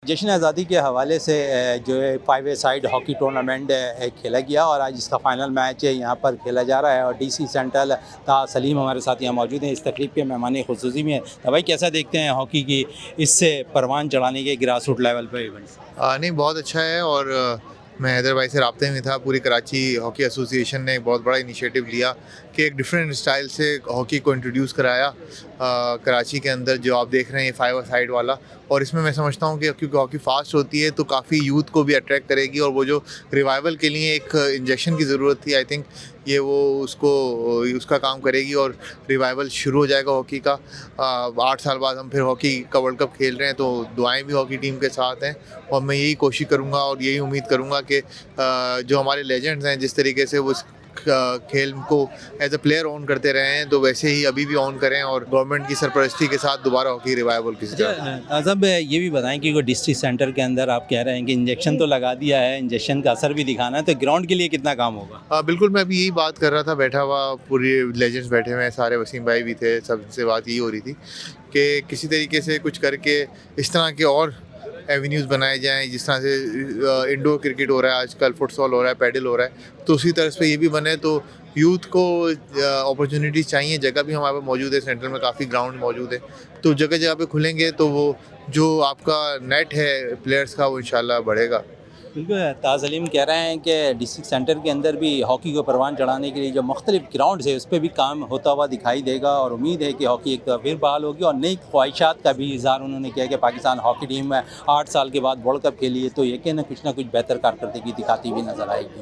जश्न आज़ादी के हवाले से जो है 5 ए साइड हॉकी टूर्नामेंट खेला गया और आज इसका फ़ाइनल मैच यहाँ पर खेला जा रहा है और डीसी सेंट्रल ताज सलीम हमारे साथ यहाँ मौजूद हैं। इस तकरीब के मेहमान खुसूसी में हैं। तो भाई कैसा देखते हैं हॉकी की इससे परवान चढ़ाने के ग्रास रूट लेवल पर इवेंट्स? नहीं, बहुत अच्छा है। और मैं हैदर भाई से राब्ते में था। पूरी कराची हॉकी एसोसिएशन ने एक बहुत बड़ा इनिशिएटिव लिया कि एक डिफरेंट स्टाइल से हॉकी को इंट्रोड्यूस कराया कराची के अंदर, जो आप देख रहे हैं 5 ए साइड वाला। और इसमें मैं समझता हूँ कि क्योंकि हॉकी फास्ट होती है तो काफ़ी यूथ को भी अट्रैक्ट करेगी, और वो जो रिवाइवल के लिए एक इंजेक्शन की ज़रूरत थी, आई थिंक ये वो उसका काम करेगी और रिवाइवल शुरू हो जाएगा हॉकी का। 8 साल बाद हम फिर हॉकी का वर्ल्ड कप खेल रहे हैं, तो दुआएं भी हॉकी टीम के साथ हैं। और मैं यही कोशिश करूँगा और यही उम्मीद करूँगा कि जो हमारे लेजेंड्स हैं, जिस तरीके से वो खेल को एज अ प्लेयर ऑन करते रहे हैं, तो वैसे ही अभी भी ऑन करें और गवर्नमेंट की सरपरस्ती के साथ दोबारा हॉकी रिवाइवल की जाए। आज़म ये भी बताएं कि डिस्ट्रिक्ट सेंटर के अंदर आप कह रहे हैं कि इंजेक्शन तो लगा दिया है, इंजेक्शन का असर भी दिखाना है, तो ग्राउंड के लिए कितना काम होगा? बिल्कुल, मैं अभी यही बात कर रहा था, बैठा हुआ पूरे लेजेंड्स बैठे हुए हैं सारे, वसीम भाई भी थे, सबसे बात यही हो रही थी कि किसी तरीके से कुछ करके इस तरह के और एवेन्यूज़ बनाए जाएं, जिस तरह से इंडोर क्रिकेट हो रहा है आजकल, फुटसॉल हो रहा है, पैडल हो रहा है, तो उसी तरह से ये भी बने। तो यूथ को अपॉर्चुनिटीज़ चाहिए, जगह भी हमारे पास मौजूद है, सेंट्रल में काफ़ी ग्राउंड मौजूद है, तो जगह जगह पे खुलेंगे तो वो जो आपका नेट है प्लेयर्स का वो इंशाल्लाह बढ़ेगा। बिल्कुल, ताज सलीम कह रहे हैं कि डिस्ट्रिक्ट सेंटर के अंदर भी हॉकी को परवान चढ़ाने के लिए जो मुख्तलिफ ग्राउंड्स है उस पर भी काम होता हुआ दिखाई देगा और उम्मीद है कि हॉकी एक फिर बहाल होगी। और नई ख्वाहिशात का भी इज़हार उन्होंने किया कि पाकिस्तान हॉकी टीम 8 साल के बाद वर्ल्ड कप खेली है, तो यकीनन कुछ ना कुछ बेहतर कारकर्दगी दिखाती हुई नजर आएगी।